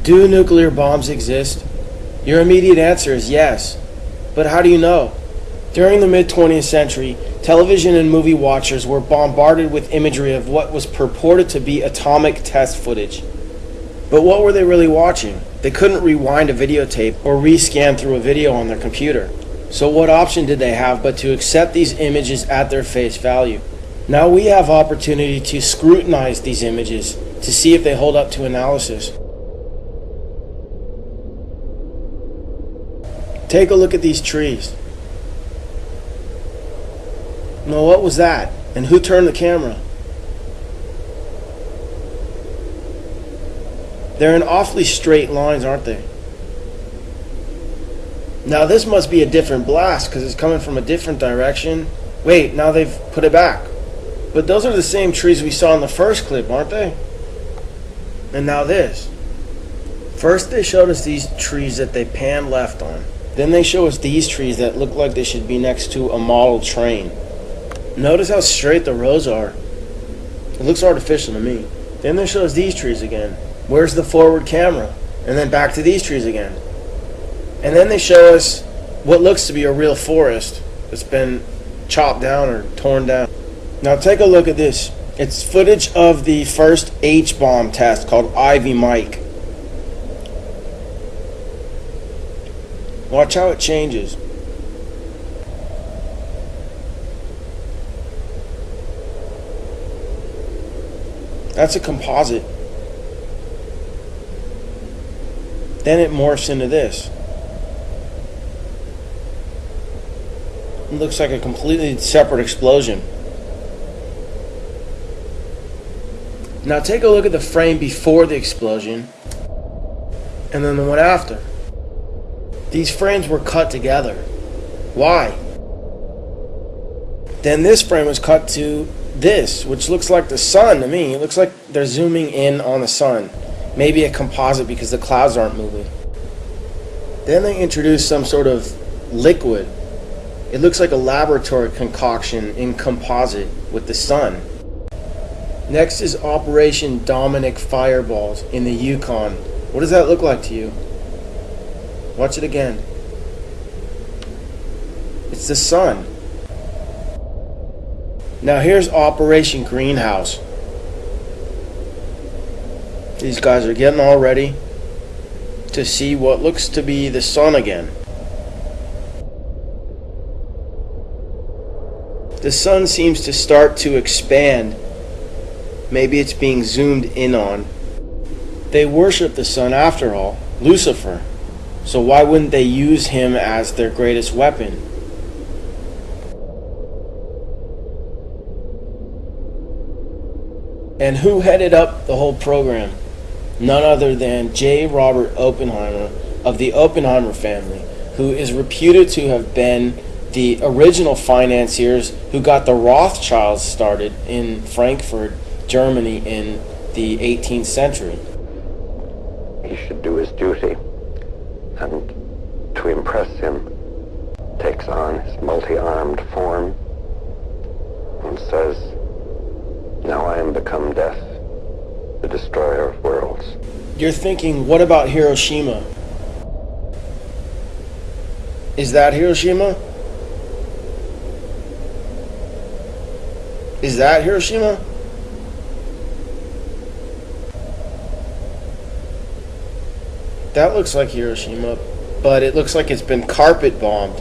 Do nuclear bombs exist? Your immediate answer is yes. But how do you know? During the mid-20th century, television and movie watchers were bombarded with imagery of what was purported to be atomic test footage. But what were they really watching? They couldn't rewind a videotape or rescan through a video on their computer. So what option did they have but to accept these images at their face value? Now we have opportunity to scrutinize these images to see if they hold up to analysis. Take a look at these trees. Now what was that? And who turned the camera? They're in awfully straight lines, aren't they? Now this must be a different blast because it's coming from a different direction. Wait, now they've put it back. But those are the same trees we saw in the first clip, aren't they? And now this. First they showed us these trees that they panned left on. Then they show us these trees that look like they should be next to a model train. Notice how straight the rows are. It looks artificial to me. Then they show us these trees again. Where's the forward camera? And then back to these trees again. And then they show us what looks to be a real forest that's been chopped down or torn down. Now take a look at this. It's footage of the first H-bomb test called Ivy Mike. Watch how it changes. That's a composite. Then it morphs into this. It looks like a completely separate explosion. Now take a look at the frame before the explosion and then the one after. These frames were cut together. Why? Then this frame was cut to this, which looks like the sun to me. It looks like they're zooming in on the sun. Maybe a composite because the clouds aren't moving. Then they introduced some sort of liquid. It looks like a laboratory concoction in composite with the sun. Next is Operation Dominic Fireballs in the Yukon. What does that look like to you? Watch it again. It's the sun. Now here's Operation Greenhouse. These guys are getting all ready to see what looks to be the sun again. The sun seems to start to expand. Maybe it's being zoomed in on. They worship the sun after all, Lucifer. So why wouldn't they use him as their greatest weapon? And who headed up the whole program? None other than J. Robert Oppenheimer of the Oppenheimer family, who is reputed to have been the original financiers who got the Rothschilds started in Frankfurt, Germany in the 18th century. He should do his duty, and to impress him, takes on his multi-armed form and says, "Now I am become death, the destroyer of worlds." You're thinking, what about Hiroshima? Is that Hiroshima? Is that Hiroshima? That looks like Hiroshima, but it looks like it's been carpet bombed.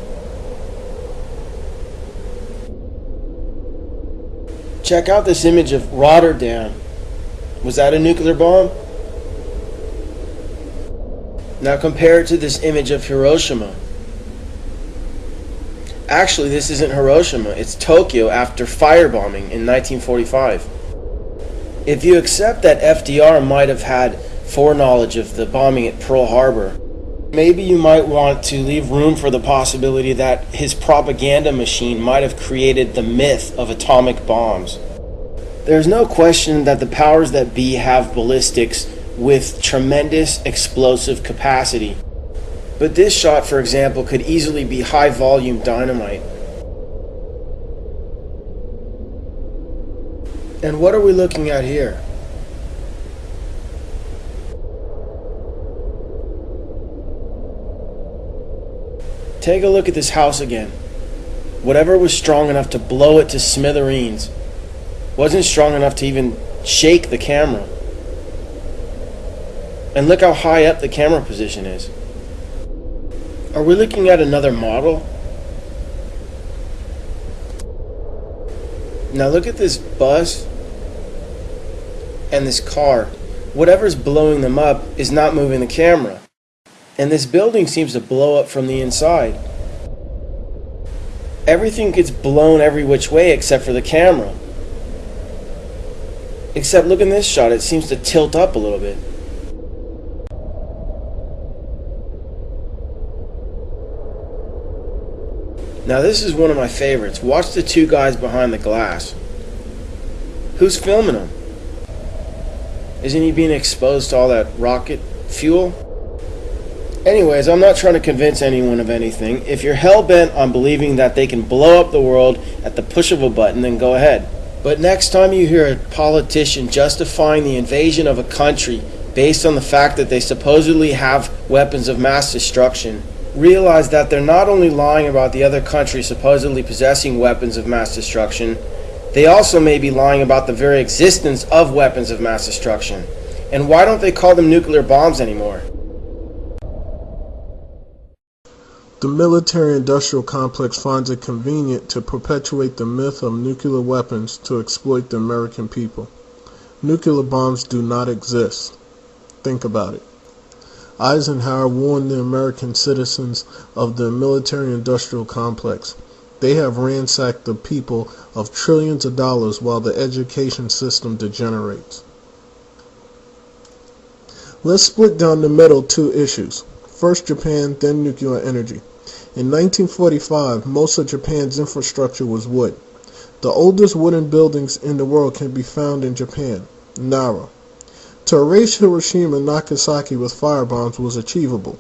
Check out this image of Rotterdam. Was that a nuclear bomb? Now compare it to this image of Hiroshima. Actually, this isn't Hiroshima, it's Tokyo after firebombing in 1945. If you accept that FDR might have had foreknowledge of the bombing at Pearl Harbor, maybe you might want to leave room for the possibility that his propaganda machine might have created the myth of atomic bombs. There's no question that the powers that be have ballistics with tremendous explosive capacity. But this shot, for example, could easily be high-volume dynamite. And what are we looking at here? Take a look at this house again. Whatever was strong enough to blow it to smithereens wasn't strong enough to even shake the camera. And look how high up the camera position is. Are we looking at another model? Now look at this bus and this car. Whatever's blowing them up is not moving the camera. And this building seems to blow up from the inside. Everything gets blown every which way except for the camera. Except look in this shot, it seems to tilt up a little bit. Now this is one of my favorites. Watch the two guys behind the glass. Who's filming them? Isn't he being exposed to all that rocket fuel? Anyways, I'm not trying to convince anyone of anything. If you're hell-bent on believing that they can blow up the world at the push of a button, then go ahead. But next time you hear a politician justifying the invasion of a country based on the fact that they supposedly have weapons of mass destruction, realize that they're not only lying about the other country supposedly possessing weapons of mass destruction, they also may be lying about the very existence of weapons of mass destruction. And why don't they call them nuclear bombs anymore? The military-industrial complex finds it convenient to perpetuate the myth of nuclear weapons to exploit the American people. Nuclear bombs do not exist. Think about it. Eisenhower warned the American citizens of the military-industrial complex. They have ransacked the people of trillions of dollars while the education system degenerates. Let's split down the middle two issues. First Japan, then nuclear energy. In 1945, most of Japan's infrastructure was wood. The oldest wooden buildings in the world can be found in Japan, Nara. To erase Hiroshima and Nagasaki with firebombs was achievable.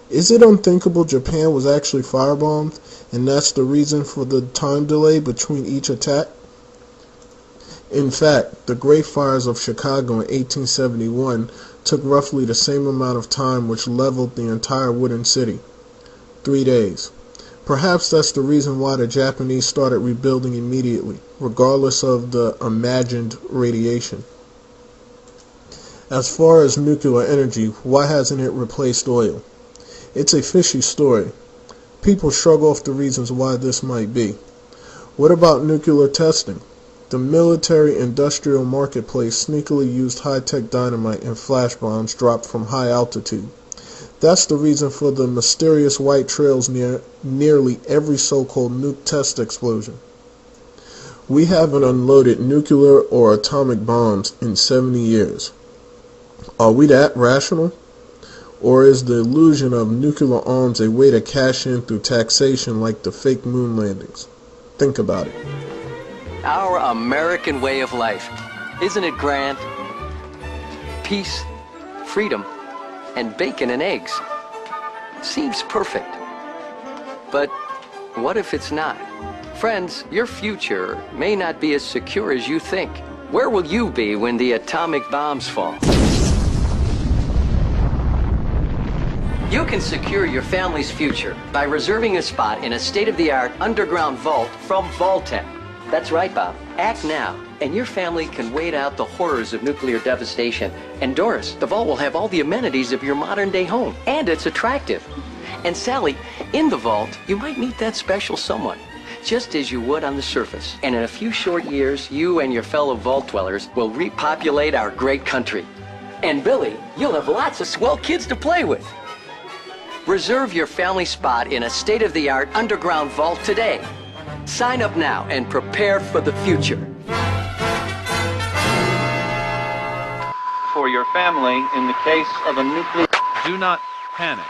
Is it unthinkable Japan was actually firebombed, and that's the reason for the time delay between each attack? In fact, the Great Fires of Chicago in 1871 took roughly the same amount of time which leveled the entire wooden city. 3 days. Perhaps that's the reason why the Japanese started rebuilding immediately, regardless of the imagined radiation. As far as nuclear energy, why hasn't it replaced oil? It's a fishy story. People shrug off the reasons why this might be. What about nuclear testing? The military-industrial marketplace sneakily used high-tech dynamite and flash bombs dropped from high altitude. That's the reason for the mysterious white trails near nearly every so-called nuke test explosion. We haven't unloaded nuclear or atomic bombs in 70 years. Are we that rational? Or is the illusion of nuclear arms a way to cash in through taxation like the fake moon landings? Think about it. Our American way of life. Isn't it grand? Peace, freedom, and bacon and eggs. Seems perfect. But what if it's not? Friends, your future may not be as secure as you think. Where will you be when the atomic bombs fall? You can secure your family's future by reserving a spot in a state-of-the-art underground vault from Vaultec. That's right, Bob. Act now, and your family can wait out the horrors of nuclear devastation. And Doris, the vault will have all the amenities of your modern-day home, and it's attractive. And Sally, in the vault, you might meet that special someone, just as you would on the surface. And in a few short years, you and your fellow vault dwellers will repopulate our great country. And Billy, you'll have lots of swell kids to play with. Reserve your family spot in a state-of-the-art underground vault today. Sign up now and prepare for the future. For your family in the case of a nuclear... Do not panic.